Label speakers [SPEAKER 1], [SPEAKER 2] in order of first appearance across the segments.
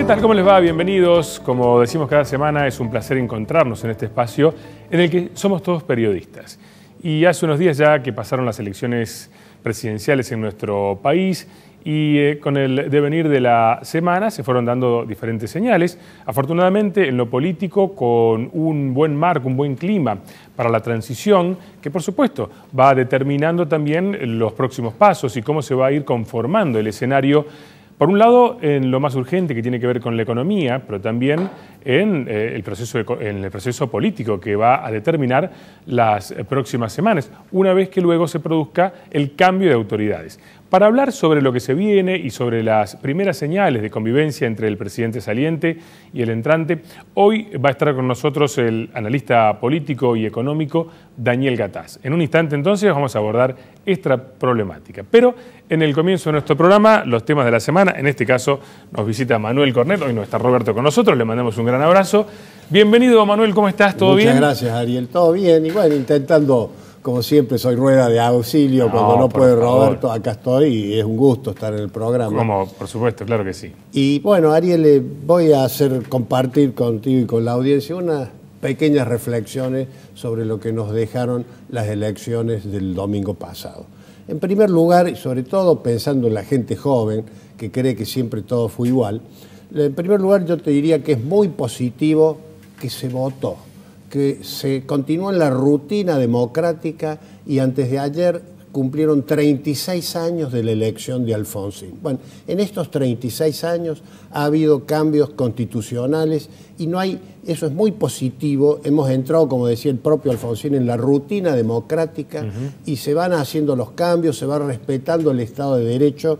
[SPEAKER 1] tal? ¿Cómo les va? Bienvenidos. Como decimos cada semana, es un placer encontrarnos en este espacio en el que somos todos periodistas. Y hace unos días ya que pasaron las elecciones presidenciales en nuestro país y con el devenir de la semana se fueron dando diferentes señales. Afortunadamente, en lo político, con un buen marco, un buen clima para la transición, que por supuesto va determinando también los próximos pasos y cómo se va a ir conformando el escenario. Por un lado, en lo más urgente que tiene que ver con la economía, pero también en el proceso político que va a determinar las próximas semanas, una vez que luego se produzca el cambio de autoridades. Para hablar sobre lo que se viene y sobre las primeras señales de convivencia entre el presidente saliente y el entrante, hoy va a estar con nosotros el analista político y económico Daniel Gataz. En un instante entonces vamos a abordar esta problemática. Pero en el comienzo de nuestro programa, los temas de la semana, en este caso nos visita Manuel Cornet, hoy no está Roberto con nosotros, le mandamos un gran abrazo. Bienvenido Manuel, ¿cómo estás? ¿Todo bien?
[SPEAKER 2] Muchas gracias Ariel, todo bien, y bueno, intentando, como siempre, soy rueda de auxilio, cuando no puede Roberto, acá estoy y es un gusto estar en el programa.
[SPEAKER 1] Como, por supuesto, claro que sí.
[SPEAKER 2] Y bueno, Ariel, voy a compartir contigo y con la audiencia unas pequeñas reflexiones sobre lo que nos dejaron las elecciones del domingo pasado. En primer lugar, y sobre todo pensando en la gente joven, que cree que siempre todo fue igual, en primer lugar yo te diría que es muy positivo que se votó, que se continuó en la rutina democrática y antes de ayer cumplieron 36 años de la elección de Alfonsín. Bueno, en estos 36 años ha habido cambios constitucionales y eso es muy positivo. Hemos entrado, como decía el propio Alfonsín, en la rutina democrática y se van haciendo los cambios, se va respetando el Estado de Derecho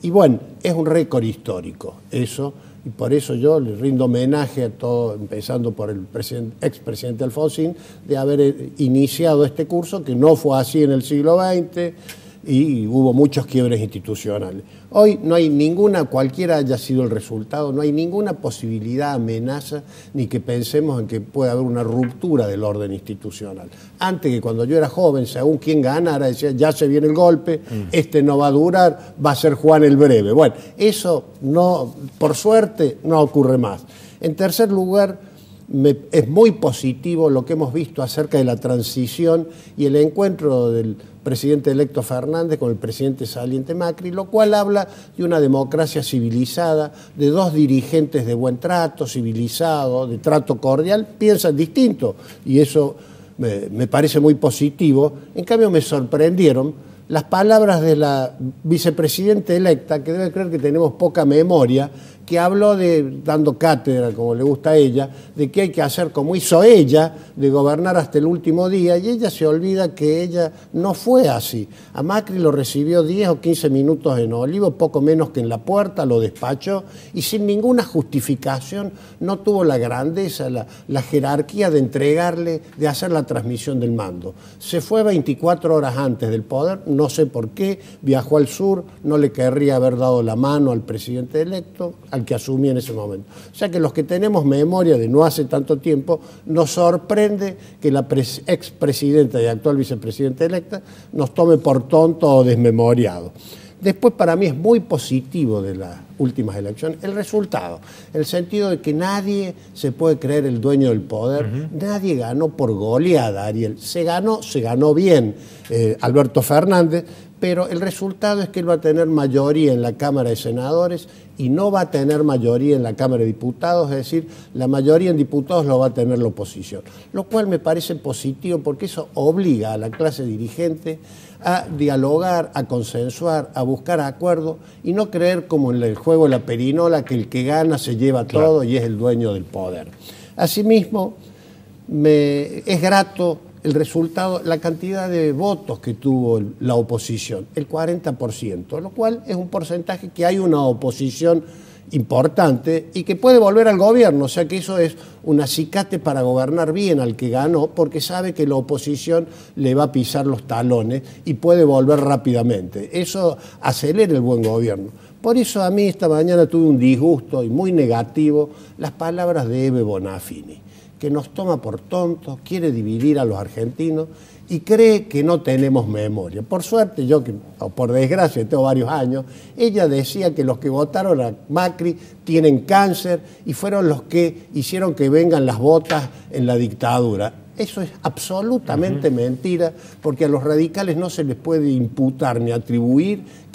[SPEAKER 2] y bueno, es un récord histórico eso. Y por eso yo le rindo homenaje a todo, empezando por el expresidente Alfonsín, de haber iniciado este curso, que no fue así en el siglo XX y hubo muchos quiebres institucionales. Hoy no hay ninguna, cualquiera haya sido el resultado, no hay ninguna posibilidad, amenaza, ni que pensemos en que pueda haber una ruptura del orden institucional. Antes, que cuando yo era joven, según quien ganara, decía, ya se viene el golpe, este no va a durar, va a ser Juan el Breve. Bueno, eso no, por suerte no ocurre más. En tercer lugar, es muy positivo lo que hemos visto acerca de la transición y el encuentro del presidente electo Fernández con el presidente saliente Macri, lo cual habla de una democracia civilizada, de dos dirigentes de buen trato, civilizado, de trato cordial, piensan distinto y eso me parece muy positivo. En cambio me sorprendieron las palabras de la vicepresidenta electa, que debe creer que tenemos poca memoria, que habló dando cátedra, como le gusta a ella, de que hay que hacer como hizo ella, de gobernar hasta el último día, y ella se olvida que ella no fue así. A Macri lo recibió 10 o 15 minutos en Olivo, poco menos que en la puerta, lo despachó, y sin ninguna justificación no tuvo la grandeza, la jerarquía de entregarle, de hacer la transmisión del mando. Se fue 24 horas antes del poder, no sé por qué, viajó al sur, no le querría haber dado la mano al presidente electo, al que asumía en ese momento. O sea que los que tenemos memoria de no hace tanto tiempo, nos sorprende que la expresidenta y actual vicepresidenta electa nos tome por tonto o desmemoriado. Después, para mí es muy positivo de las últimas elecciones el resultado, en el sentido de que nadie se puede creer el dueño del poder, nadie ganó por goleada, Ariel, se ganó bien Alberto Fernández, pero el resultado es que él va a tener mayoría en la Cámara de Senadores y no va a tener mayoría en la Cámara de Diputados, es decir, la mayoría en diputados lo va a tener la oposición, lo cual me parece positivo porque eso obliga a la clase dirigente a dialogar, a consensuar, a buscar acuerdos y no creer como en el juego de la perinola que el que gana se lleva todo y es el dueño del poder. Asimismo, es grato el resultado, la cantidad de votos que tuvo la oposición, el 40%, lo cual es un porcentaje que hay una oposición importante y que puede volver al gobierno, o sea que eso es un acicate para gobernar bien al que ganó, porque sabe que la oposición le va a pisar los talones y puede volver rápidamente. Eso acelera el buen gobierno. Por eso a mí esta mañana tuve un disgusto y muy negativo las palabras de Ebe Bonafini, que nos toma por tontos, quiere dividir a los argentinos y cree que no tenemos memoria. Por suerte, yo, o por desgracia, tengo varios años, ella decía que los que votaron a Macri tienen cáncer y fueron los que hicieron que vengan las botas en la dictadura. Eso es absolutamente mentira, porque a los radicales no se les puede imputar ni atribuir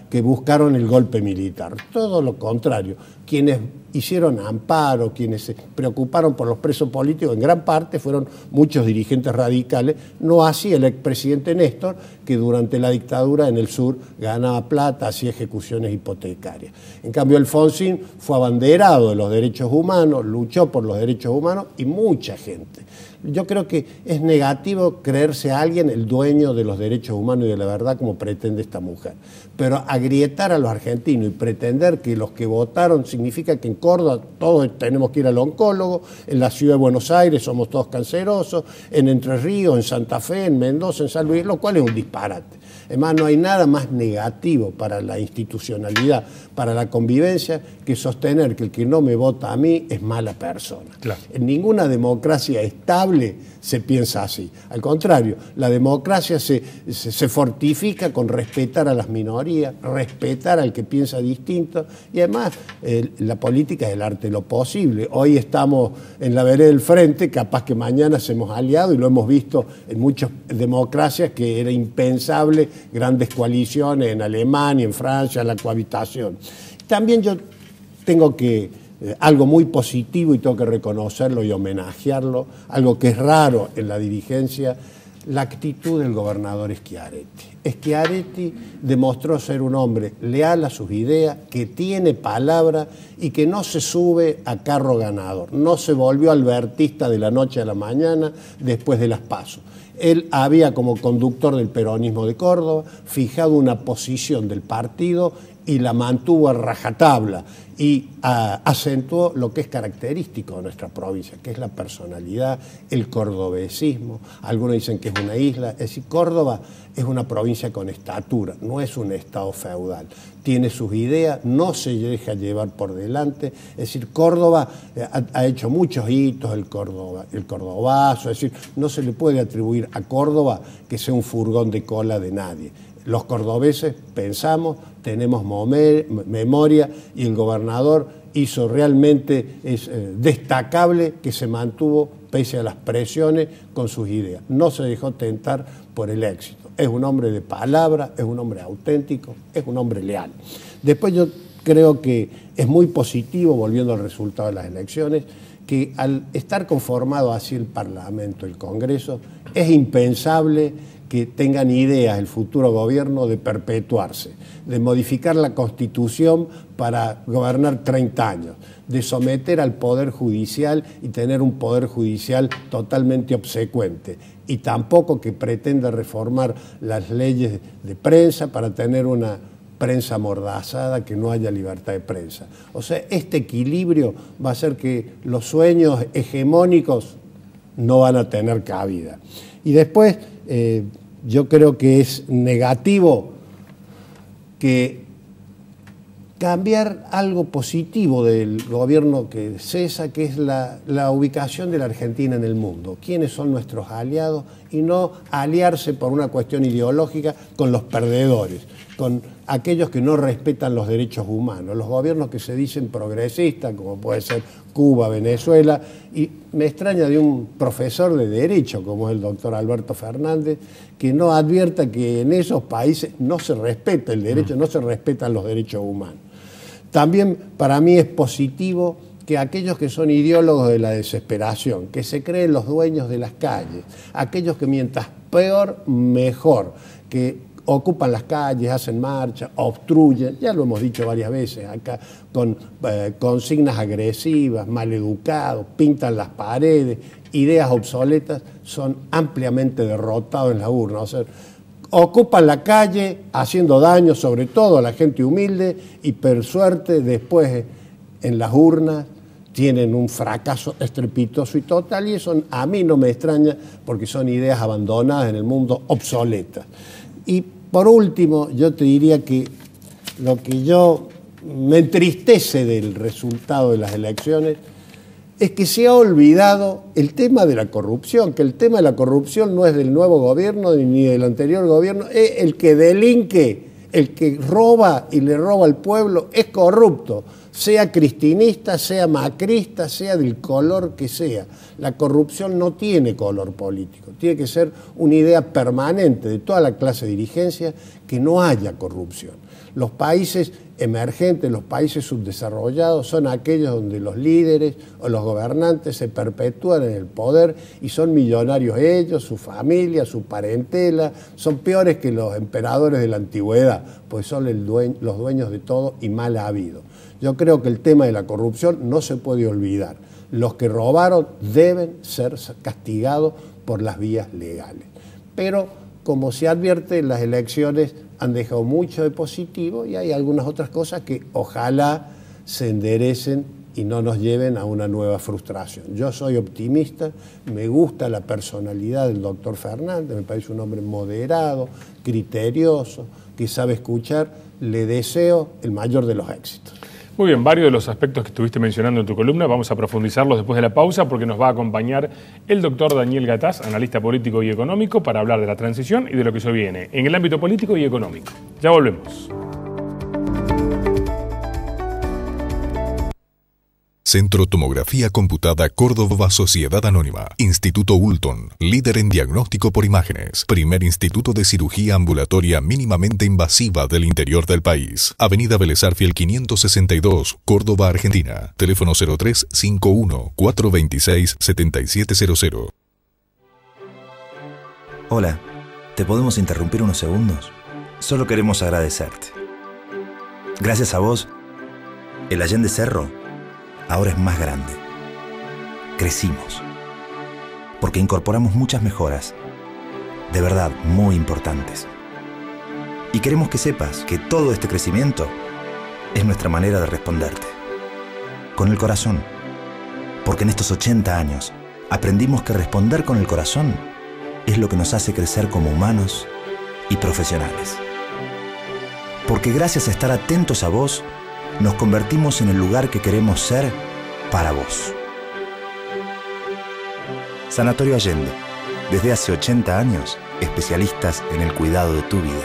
[SPEAKER 2] que buscaron el golpe militar. Todo lo contrario. Quienes hicieron amparo, quienes se preocuparon por los presos políticos, en gran parte fueron muchos dirigentes radicales, no así el expresidente Néstor, que durante la dictadura en el sur ganaba plata, hacía ejecuciones hipotecarias. En cambio, Alfonsín fue abanderado de los derechos humanos, luchó por los derechos humanos y mucha gente. Yo creo que es negativo creerse a alguien el dueño de los derechos humanos y de la verdad como pretende esta mujer. Pero agrietar a los argentinos y pretender que los que votaron significa que en Córdoba todos tenemos que ir al oncólogo, en la ciudad de Buenos Aires somos todos cancerosos, en Entre Ríos, en Santa Fe, en Mendoza, en San Luis, lo cual es un disparate. Además, no hay nada más negativo para la institucionalidad, para la convivencia, que sostener que el que no me vota a mí es mala persona. Claro. En ninguna democracia estable se piensa así. Al contrario, la democracia se fortifica con respetar a las minorías, respetar al que piensa distinto, y además la política es el arte de lo posible. Hoy estamos en la vereda del frente, capaz que mañana se hemos aliado, y lo hemos visto en muchas democracias que era impensable grandes coaliciones en Alemania, en Francia, la cohabitación. También yo tengo algo muy positivo y tengo que reconocerlo y homenajearlo, algo que es raro en la dirigencia, la actitud del gobernador Schiaretti. Schiaretti demostró ser un hombre leal a sus ideas, que tiene palabra y que no se sube a carro ganador, no se volvió albertista de la noche a la mañana después de las PASO. Él había, como conductor del peronismo de Córdoba, fijado una posición del partido y la mantuvo a rajatabla y acentuó lo que es característico de nuestra provincia, que es la personalidad, el cordobesismo. Algunos dicen que es una isla. Es decir, Córdoba es una provincia con estatura, no es un estado feudal. Tiene sus ideas, no se deja llevar por delante. Es decir, Córdoba ha hecho muchos hitos, el cordobazo. Es decir, no se le puede atribuir a Córdoba que sea un furgón de cola de nadie. Los cordobeses pensamos, tenemos memoria, y el gobernador hizo realmente, es destacable que se mantuvo pese a las presiones con sus ideas. No se dejó tentar por el éxito. Es un hombre de palabra, es un hombre auténtico, es un hombre leal. Después yo creo que es muy positivo, volviendo al resultado de las elecciones, que al estar conformado así el Parlamento, el Congreso, es impensable que tengan ideas el futuro gobierno de perpetuarse, de modificar la Constitución para gobernar 30 años, de someter al Poder Judicial y tener un Poder Judicial totalmente obsecuente, y tampoco que pretenda reformar las leyes de prensa para tener una prensa amordazada, que no haya libertad de prensa. O sea, este equilibrio va a hacer que los sueños hegemónicos no van a tener cabida. Y después, yo creo que es negativo que cambiar algo positivo del gobierno que cesa, que es la ubicación de la Argentina en el mundo. ¿Quiénes son nuestros aliados? Y no aliarse por una cuestión ideológica con los perdedores, con aquellos que no respetan los derechos humanos, los gobiernos que se dicen progresistas, como puede ser Cuba, Venezuela, y me extraña de un profesor de Derecho, como es el doctor Alberto Fernández, que no advierta que en esos países no se respeta el derecho, no se respetan los derechos humanos. También para mí es positivo que aquellos que son ideólogos de la desesperación, que se creen los dueños de las calles, aquellos que mientras peor, mejor, que ocupan las calles, hacen marcha, obstruyen, ya lo hemos dicho varias veces acá, con consignas agresivas, maleducados, pintan las paredes, ideas obsoletas, son ampliamente derrotados en la urna. O sea, ocupan la calle haciendo daño sobre todo a la gente humilde y por suerte después en las urnas tienen un fracaso estrepitoso y total, y eso a mí no me extraña porque son ideas abandonadas en el mundo, obsoletas. Y por último, yo te diría que lo que me entristece del resultado de las elecciones es que se ha olvidado el tema de la corrupción, que el tema de la corrupción no es del nuevo gobierno ni del anterior gobierno, es el que delinque, el que roba y le roba al pueblo, es corrupto, sea cristinista, sea macrista, sea del color que sea. La corrupción no tiene color político, tiene que ser una idea permanente de toda la clase de dirigencia que no haya corrupción. Los países emergentes, los países subdesarrollados son aquellos donde los líderes o los gobernantes se perpetúan en el poder y son millonarios ellos, su familia, su parentela, son peores que los emperadores de la antigüedad, pues son los dueños de todo y mal habido. Yo creo que el tema de la corrupción no se puede olvidar. Los que robaron deben ser castigados por las vías legales. Pero, como se advierte, las elecciones han dejado mucho de positivo y hay algunas otras cosas que ojalá se enderecen y no nos lleven a una nueva frustración. Yo soy optimista, me gusta la personalidad del doctor Fernández, me parece un hombre moderado, criterioso, que sabe escuchar, le deseo el mayor de los éxitos.
[SPEAKER 1] Muy bien, varios de los aspectos que estuviste mencionando en tu columna vamos a profundizarlos después de la pausa porque nos va a acompañar el doctor Daniel Gataz, analista político y económico, para hablar de la transición y de lo que se viene en el ámbito político y económico. Ya volvemos.
[SPEAKER 3] Centro Tomografía Computada Córdoba Sociedad Anónima. Instituto Ulton, líder en diagnóstico por imágenes. Primer instituto de cirugía ambulatoria mínimamente invasiva del interior del país. Avenida Vélez Arfiel 562, Córdoba, Argentina. Teléfono 0351-426-7700.
[SPEAKER 4] Hola, ¿te podemos interrumpir unos segundos? Solo queremos agradecerte. Gracias a vos, el Allende Cerro ahora es más grande. Crecimos. Porque incorporamos muchas mejoras, de verdad muy importantes. Y queremos que sepas que todo este crecimiento es nuestra manera de responderte. Con el corazón. Porque en estos 80 años aprendimos que responder con el corazón es lo que nos hace crecer como humanos y profesionales. Porque gracias a estar atentos a vos, nos convertimos en el lugar que queremos ser para vos. Sanatorio Allende. Desde hace 80 años, especialistas en el cuidado de tu vida.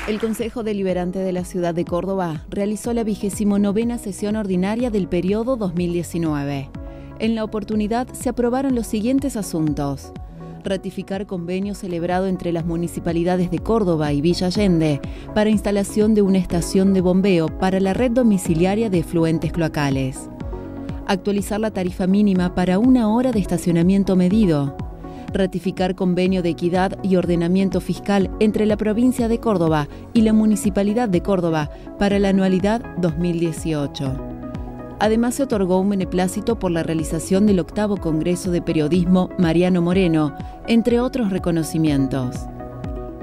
[SPEAKER 5] El Consejo Deliberante de la Ciudad de Córdoba realizó la 29ª sesión ordinaria del periodo 2019. En la oportunidad se aprobaron los siguientes asuntos: ratificar convenio celebrado entre las municipalidades de Córdoba y Villa Allende para instalación de una estación de bombeo para la red domiciliaria de efluentes cloacales. Actualizar la tarifa mínima para 1 hora de estacionamiento medido. Ratificar convenio de equidad y ordenamiento fiscal entre la provincia de Córdoba y la Municipalidad de Córdoba para la anualidad 2018. Además, se otorgó un beneplácito por la realización del 8º Congreso de Periodismo Mariano Moreno, entre otros reconocimientos.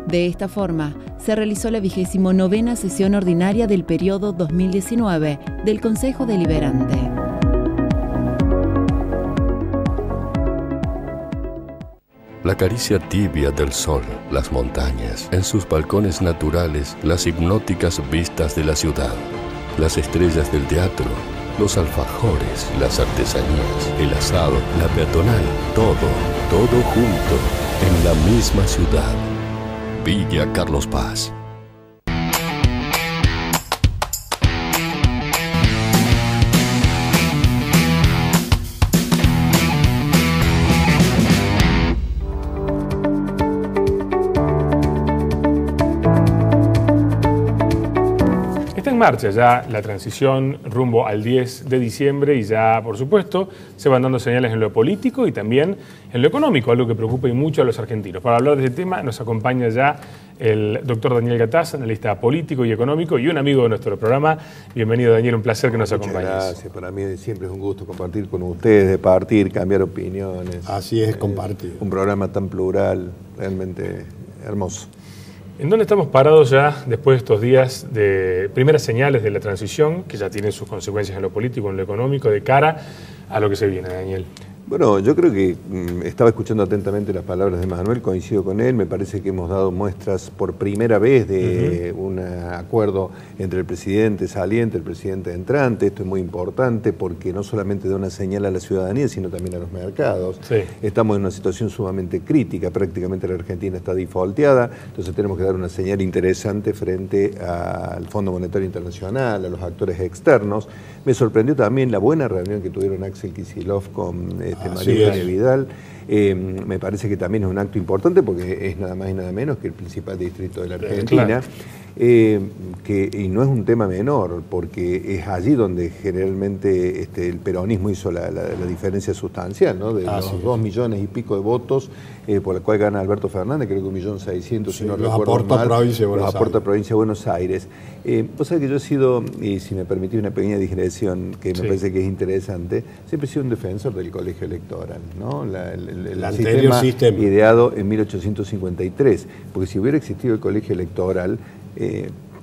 [SPEAKER 5] De esta forma, se realizó la 29ª sesión ordinaria del periodo 2019 del Consejo Deliberante.
[SPEAKER 6] La caricia tibia del sol, las montañas, en sus balcones naturales, las hipnóticas vistas de la ciudad, las estrellas del teatro, los alfajores, las artesanías, el asado, la peatonal, todo junto, en la misma ciudad. Villa Carlos Paz.
[SPEAKER 1] En marcha ya la transición rumbo al 10 de diciembre y ya, por supuesto, se van dando señales en lo político y también en lo económico, algo que preocupa y mucho a los argentinos. Para hablar de este tema nos acompaña ya el doctor Daniel Gataz, analista político y económico y un amigo de nuestro programa. Bienvenido, Daniel, un placer que nos acompañes.
[SPEAKER 7] Muchas gracias, para mí siempre es un gusto compartir con ustedes, departir, cambiar opiniones.
[SPEAKER 2] Así es, compartir.
[SPEAKER 7] Un programa tan plural, realmente hermoso.
[SPEAKER 1] ¿En dónde estamos parados ya después de estos días de primeras señales de la transición, que ya tienen sus consecuencias en lo político, en lo económico, de cara a lo que se viene, Daniel?
[SPEAKER 7] Bueno, yo creo que estaba escuchando atentamente las palabras de Manuel, coincido con él, me parece que hemos dado muestras por primera vez de un acuerdo entre el presidente saliente, el presidente entrante. Esto es muy importante porque no solamente da una señal a la ciudadanía, sino también a los mercados.
[SPEAKER 1] Sí.
[SPEAKER 7] Estamos en una situación sumamente crítica, prácticamente la Argentina está defaulteada, entonces tenemos que dar una señal interesante frente al Fondo Monetario Internacional, a los actores externos. Me sorprendió también la buena reunión que tuvieron Axel Kicillof con María Eugenia Vidal. Me parece que también es un acto importante porque es nada más y nada menos que el principal distrito de la Argentina.
[SPEAKER 1] Claro.
[SPEAKER 7] Y no es un tema menor, porque es allí donde generalmente el peronismo hizo la diferencia sustancial, ¿no? De los 2 millones y pico de votos por la cual gana Alberto Fernández, creo que 1.600.000, si no recuerdo mal, los aporta Provincia de Buenos Aires. Vos sabés que yo he sido, y si me permitís una pequeña digresión que me parece que es interesante, siempre he sido un defensor del colegio electoral, ¿no? El sistema ideado en 1853, porque si hubiera existido el colegio electoral,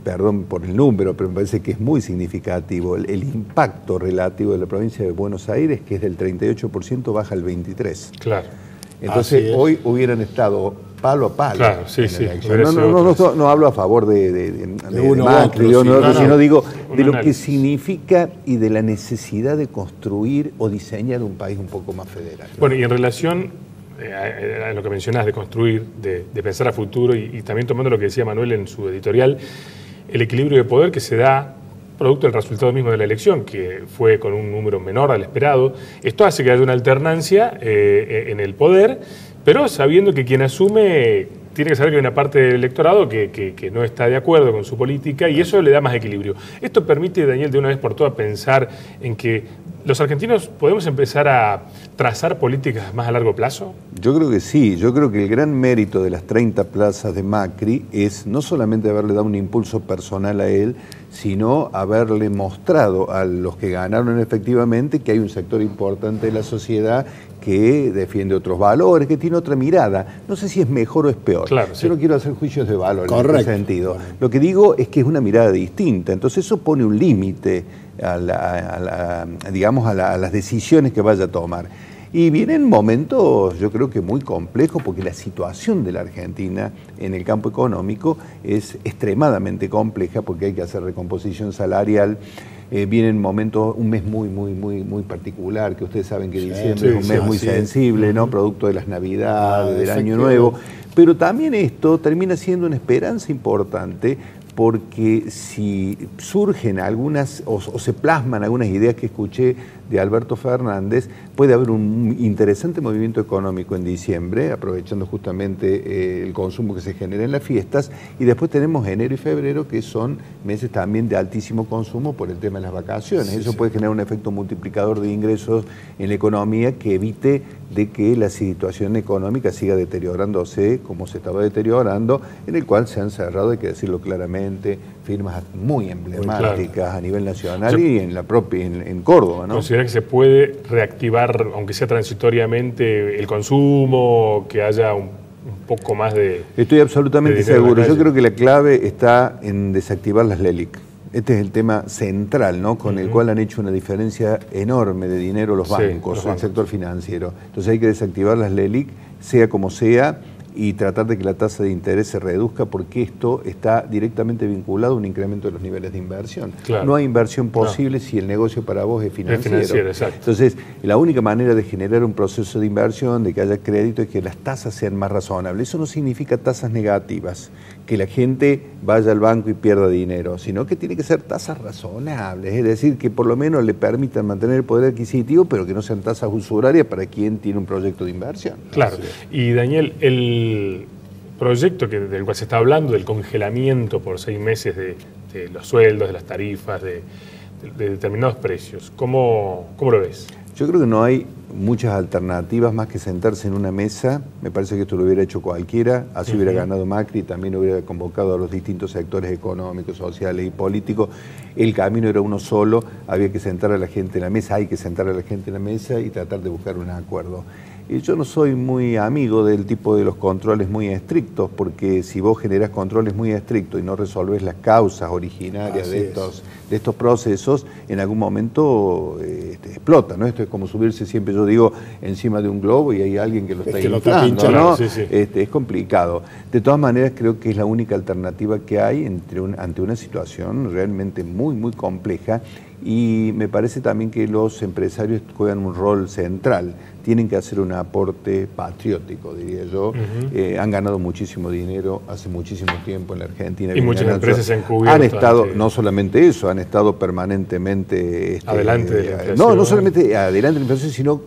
[SPEAKER 7] perdón por el número, pero me parece que es muy significativo. El impacto relativo de la provincia de Buenos Aires, que es del 38%, baja al 23%.
[SPEAKER 1] Claro.
[SPEAKER 7] Entonces, hoy hubieran estado palo a palo.
[SPEAKER 1] Claro, sí, sí.
[SPEAKER 7] No hablo a favor de Macri, sino digo de lo que significa y de la necesidad de construir o diseñar un país un poco más federal.
[SPEAKER 1] Bueno, y en relación a lo que mencionás de construir, de pensar a futuro y también tomando lo que decía Manuel en su editorial, el equilibrio de poder que se da producto del resultado mismo de la elección, que fue con un número menor al esperado. Esto hace que haya una alternancia en el poder, pero sabiendo que quien asume tiene que saber que hay una parte del electorado que no está de acuerdo con su política y eso le da más equilibrio. Esto permite, Daniel, de una vez por todas pensar en que los argentinos podemos empezar a trazar políticas más a largo plazo.
[SPEAKER 7] Yo creo que sí, yo creo que el gran mérito de las 30 plazas de Macri es no solamente haberle dado un impulso personal a él, sino haberle mostrado a los que ganaron efectivamente que hay un sector importante de la sociedad que defiende otros valores, que tiene otra mirada. No sé si es mejor o es peor. Claro, sí. Yo no quiero hacer juicios de valor en ese sentido. Lo que digo es que es una mirada distinta. Entonces eso pone un límite a las decisiones que vaya a tomar. Y vienen momentos, yo creo que muy complejos, porque la situación de la Argentina en el campo económico es extremadamente compleja, porque hay que hacer recomposición salarial. Vienen momentos, un mes muy particular, que ustedes saben que diciembre es un mes muy sensible, ¿no? Producto de las Navidades, del Año Nuevo. Pero también esto termina siendo una esperanza importante, porque si surgen algunas o se plasman algunas ideas que escuché de Alberto Fernández, puede haber un interesante movimiento económico en diciembre, aprovechando justamente el consumo que se genera en las fiestas, y después tenemos enero y febrero, que son meses también de altísimo consumo por el tema de las vacaciones. Eso puede generar un efecto multiplicador de ingresos en la economía que evite de que la situación económica siga deteriorándose como se estaba deteriorando, en el cual se han cerrado, hay que decirlo claramente, firmas muy emblemáticas a nivel nacional y en la propia en Córdoba, ¿no?
[SPEAKER 1] ¿Considera que se puede reactivar, aunque sea transitoriamente, el consumo, que haya un poco más de...
[SPEAKER 7] Estoy absolutamente seguro. Yo creo que la clave está en desactivar las LELIC. Este es el tema central, ¿no? Con el cual han hecho una diferencia enorme de dinero los bancos, el sector financiero. Entonces hay que desactivar las LELIC, sea como sea, y tratar de que la tasa de interés se reduzca, porque esto está directamente vinculado a un incremento de los niveles de inversión. Claro. No hay inversión posible si el negocio para vos es financiero. Exacto. Entonces, la única manera de generar un proceso de inversión, de que haya crédito, es que las tasas sean más razonables. Eso no significa tasas negativas, que la gente vaya al banco y pierda dinero, sino que tiene que ser tasas razonables, es decir, que por lo menos le permitan mantener el poder adquisitivo, pero que no sean tasas usurarias para quien tiene un proyecto de inversión.
[SPEAKER 1] Claro. Y Daniel, el proyecto del cual se está hablando, del congelamiento por 6 meses de los sueldos, de las tarifas, de determinados precios, ¿cómo lo ves?
[SPEAKER 7] Yo creo que no hay muchas alternativas más que sentarse en una mesa. Me parece que esto lo hubiera hecho cualquiera, así hubiera ganado Macri, también hubiera convocado a los distintos sectores económicos, sociales y políticos. El camino era uno solo, había que sentar a la gente en la mesa, hay que sentar a la gente en la mesa y tratar de buscar un acuerdo. Yo no soy muy amigo del tipo de los controles muy estrictos, porque si vos generás controles muy estrictos y no resolvés las causas originarias de estos procesos, en algún momento explota, ¿no? Esto es como subirse, siempre yo digo, encima de un globo y hay alguien que lo está inflando, ¿no? Es complicado. De todas maneras, creo que es la única alternativa que hay ante una situación realmente muy, muy compleja, y me parece también que los empresarios juegan un rol central. Tienen que hacer un aporte patriótico, diría yo. Han ganado muchísimo dinero hace muchísimo tiempo en la Argentina.
[SPEAKER 1] Y muchas empresas se han cubierto.
[SPEAKER 7] Han estado, no solamente eso, han estado permanentemente...
[SPEAKER 1] adelante de la inflación.
[SPEAKER 7] No solamente adelante de la inflación, sino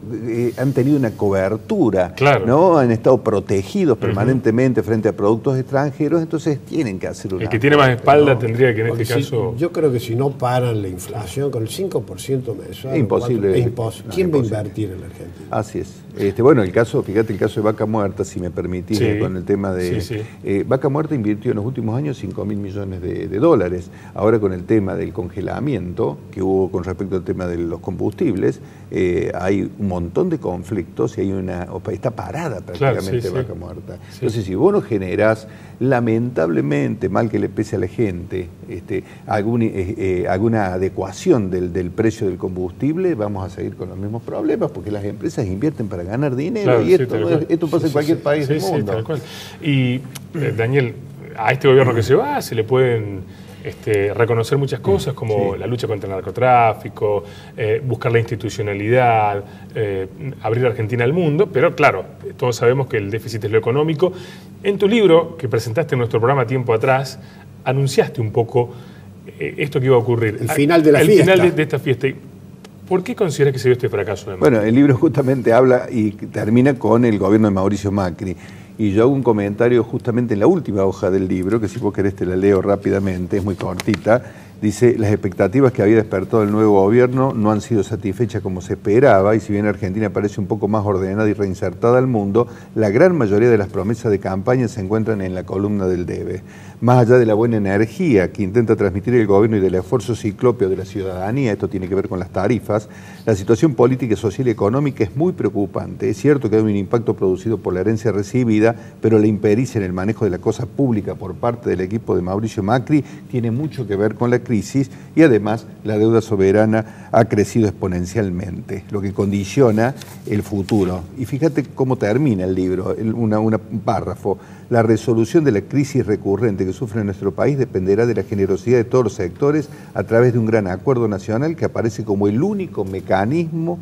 [SPEAKER 7] han tenido una cobertura.
[SPEAKER 1] Claro.
[SPEAKER 7] ¿No? Han estado protegidos permanentemente frente a productos extranjeros, entonces tienen que hacer una...
[SPEAKER 1] El que tiene más espalda tendría que en este caso...
[SPEAKER 2] Yo creo que si no paran la inflación con el 5% mensual...
[SPEAKER 7] Es imposible.
[SPEAKER 2] Es imposible. ¿Quién va a invertir en la Argentina?
[SPEAKER 7] Así es. Bueno, fíjate el caso de Vaca Muerta, si me permitís, con el tema de... Vaca Muerta invirtió en los últimos años 5.000 millones de dólares. Ahora con el tema del congelamiento que hubo con respecto al tema de los combustibles, hay un montón de conflictos y está parada prácticamente Vaca Muerta. Entonces, si vos no generás, lamentablemente, mal que le pese a la gente, alguna adecuación del precio del combustible, vamos a seguir con los mismos problemas, porque las empresas invierten para ganar dinero, y esto pasa en cualquier país del mundo.
[SPEAKER 1] Tal cual. Y, Daniel, a este gobierno que se va se le pueden reconocer muchas cosas, como la lucha contra el narcotráfico, buscar la institucionalidad, abrir Argentina al mundo, pero claro, todos sabemos que el déficit es lo económico. En tu libro, que presentaste en nuestro programa tiempo atrás, anunciaste un poco esto que iba a ocurrir.
[SPEAKER 2] El final de la fiesta.
[SPEAKER 1] El final de esta fiesta. ¿Por qué consideras que se dio este fracaso de Macri?
[SPEAKER 7] Bueno, el libro justamente habla y termina con el gobierno de Mauricio Macri. Y yo hago un comentario justamente en la última hoja del libro, que si vos querés te la leo rápidamente, es muy cortita. Dice, las expectativas que había despertado el nuevo gobierno no han sido satisfechas como se esperaba, y si bien Argentina parece un poco más ordenada y reinsertada al mundo, la gran mayoría de las promesas de campaña se encuentran en la columna del debe. Más allá de la buena energía que intenta transmitir el gobierno y del esfuerzo ciclópeo de la ciudadanía, esto tiene que ver con las tarifas, la situación política, social y económica es muy preocupante. Es cierto que hay un impacto producido por la herencia recibida, pero la impericia en el manejo de la cosa pública por parte del equipo de Mauricio Macri tiene mucho que ver con la crisis, y además la deuda soberana ha crecido exponencialmente, lo que condiciona el futuro. Y fíjate cómo termina el libro, un párrafo. La resolución de la crisis recurrente que sufre nuestro país dependerá de la generosidad de todos los sectores a través de un gran acuerdo nacional que aparece como el único mecanismo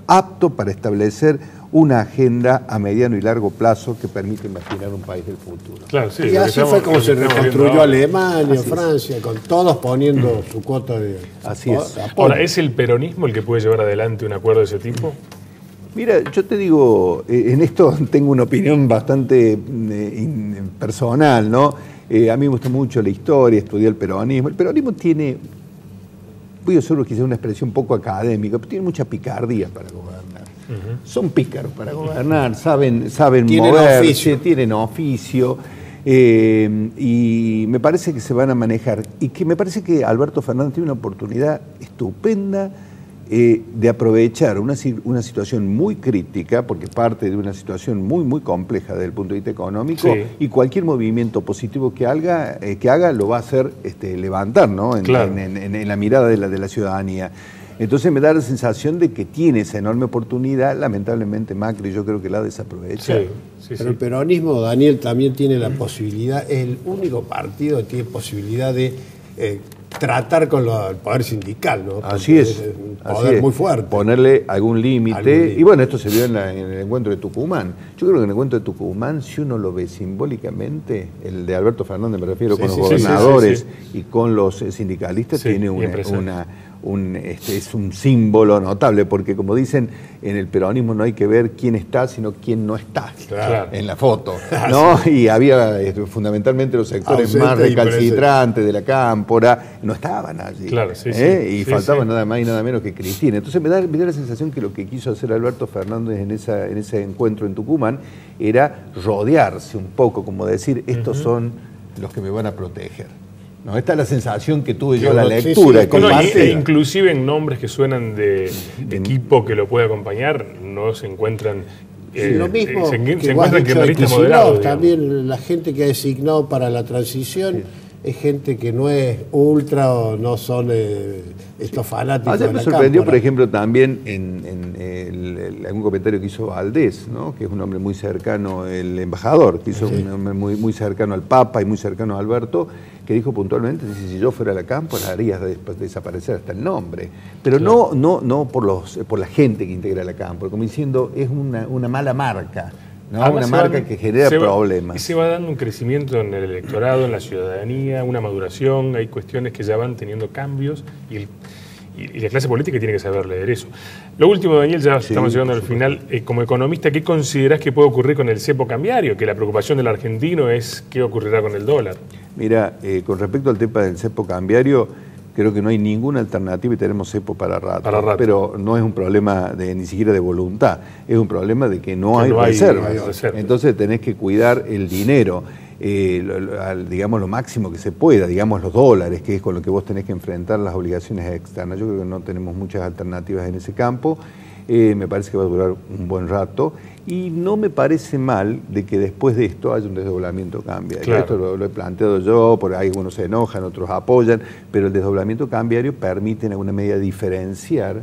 [SPEAKER 7] apto para establecer una agenda a mediano y largo plazo que permite imaginar un país del futuro.
[SPEAKER 1] Claro, sí,
[SPEAKER 2] y así fue como se reconstruyó Alemania, Francia, con todos poniendo su cuota de
[SPEAKER 7] apoyo.
[SPEAKER 1] Ahora, ¿es el peronismo el que puede llevar adelante un acuerdo de ese tipo?
[SPEAKER 7] Mira, yo te digo, en esto tengo una opinión bastante personal, ¿no? A mí me gusta mucho la historia, estudié el peronismo. El peronismo tiene, voy a usar quizás una expresión poco académica, pero tiene mucha picardía para gobernar. Son pícaros para gobernar, saben moverse, tienen oficio, y me parece que se van a manejar. Y que me parece que Alberto Fernández tiene una oportunidad estupenda de aprovechar una situación muy crítica, porque parte de una situación muy, muy compleja desde el punto de vista económico, y cualquier movimiento positivo que haga lo va a hacer levantar, ¿no? en la mirada de la ciudadanía. Entonces me da la sensación de que tiene esa enorme oportunidad. Lamentablemente Macri yo creo que la desaprovecha.
[SPEAKER 2] Pero el peronismo, Daniel, también tiene la posibilidad, es el único partido que tiene posibilidad de tratar con el poder sindical, ¿no? Porque
[SPEAKER 7] así es.
[SPEAKER 2] Un poder muy fuerte.
[SPEAKER 7] Ponerle algún límite. Y bueno, esto se vio en el encuentro de Tucumán. Yo creo que en el encuentro de Tucumán, si uno lo ve simbólicamente, el de Alberto Fernández, me refiero, con los gobernadores y con los sindicalistas, tiene es un símbolo notable, porque como dicen, en el peronismo no hay que ver quién está, sino quién no está en la foto, ¿no? Y había fundamentalmente los sectores más recalcitrantes de la cámpora, no estaban allí, y faltaba nada más y nada menos que Cristina. Entonces me da la sensación que lo que quiso hacer Alberto Fernández en ese encuentro en Tucumán era rodearse un poco, como decir, estos son los que me van a proteger. No, esta es la sensación que tuve yo a la lectura.
[SPEAKER 1] Inclusive en nombres que suenan de equipo que lo puede acompañar, no se encuentran
[SPEAKER 2] lo mismo
[SPEAKER 1] se
[SPEAKER 2] que
[SPEAKER 1] encuentran kirchneristas
[SPEAKER 2] Kicillof,
[SPEAKER 1] moderados.
[SPEAKER 2] también la gente que ha designado para la transición es gente que no es ultra o no son estos fanáticos.
[SPEAKER 7] Ayer
[SPEAKER 2] de
[SPEAKER 7] me
[SPEAKER 2] la
[SPEAKER 7] sorprendió,
[SPEAKER 2] cámpora.
[SPEAKER 7] por ejemplo, también algún comentario que hizo Valdés, ¿no? Que es un hombre muy cercano, el embajador, que hizo un hombre muy cercano al Papa y muy cercano a Alberto, que dijo puntualmente, dice, si yo fuera a la cámpora haría desaparecer hasta el nombre. Pero
[SPEAKER 1] claro,
[SPEAKER 7] no por la gente que integra la cámpora, como diciendo, es una mala marca. ¿No? Una marca que genera problemas.
[SPEAKER 1] Y se va dando un crecimiento en el electorado, en la ciudadanía, una maduración, hay cuestiones que ya van teniendo cambios y la clase política tiene que saber leer eso. Lo último, Daniel, ya estamos llegando al final. Como economista, ¿qué considerás que puede ocurrir con el cepo cambiario? Que la preocupación del argentino es qué ocurrirá con el dólar.
[SPEAKER 7] Mira, con respecto al tema del cepo cambiario, creo que no hay ninguna alternativa y tenemos cepo para rato. Pero no es un problema ni siquiera de voluntad, es un problema de que no hay reservas. Entonces tenés que cuidar el dinero, digamos lo máximo que se pueda, digamos los dólares, que es con lo que vos tenés que enfrentar las obligaciones externas. Yo creo que no tenemos muchas alternativas en ese campo. Me parece que va a durar un buen rato y no me parece mal de que después de esto haya un desdoblamiento cambiario. Claro. Esto lo he planteado yo, por ahí algunos se enojan, otros apoyan, pero el desdoblamiento cambiario permite en alguna medida diferenciar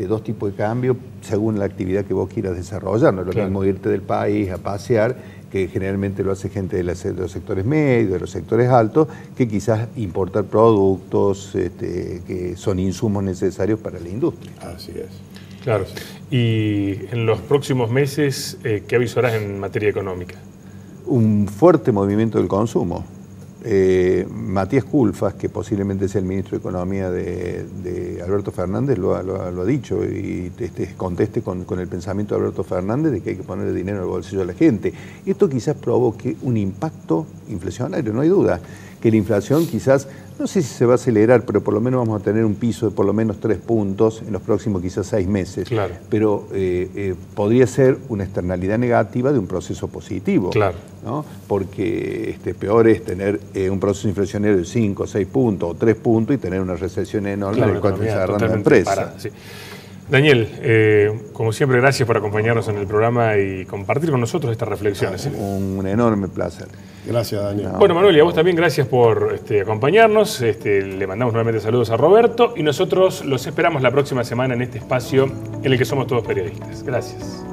[SPEAKER 7] dos tipos de cambio según la actividad que vos quieras desarrollar. No es lo mismo irte del país a pasear, que generalmente lo hace gente de los sectores medios, de los sectores altos, que quizás importar productos que son insumos necesarios para la industria.
[SPEAKER 2] Así es.
[SPEAKER 1] Claro. Y en los próximos meses, ¿qué avisarás en materia económica?
[SPEAKER 7] Un fuerte movimiento del consumo. Matías Culfas, que posiblemente sea el ministro de Economía de Alberto Fernández, lo ha dicho y conteste con el pensamiento de Alberto Fernández de que hay que poner dinero en el bolsillo de la gente. Esto quizás provoque un impacto inflacionario, no hay duda. Que la inflación quizás, no sé si se va a acelerar, pero por lo menos vamos a tener un piso de por lo menos 3 puntos en los próximos quizás 6 meses. Claro. Pero podría ser una externalidad negativa de un proceso positivo. Claro. ¿No? Porque peor es tener un proceso inflacionario de 5, 6 puntos o 3 puntos y tener una recesión enorme en la cual se cerrando la empresa. Parada, sí.
[SPEAKER 1] Daniel, como siempre, gracias por acompañarnos en el programa y compartir con nosotros estas reflexiones.
[SPEAKER 7] Un enorme placer.
[SPEAKER 2] Gracias, Daniel.
[SPEAKER 1] Bueno, Manuel, y a vos también gracias por acompañarnos. Le mandamos nuevamente saludos a Roberto y nosotros los esperamos la próxima semana en este espacio en el que somos todos periodistas. Gracias.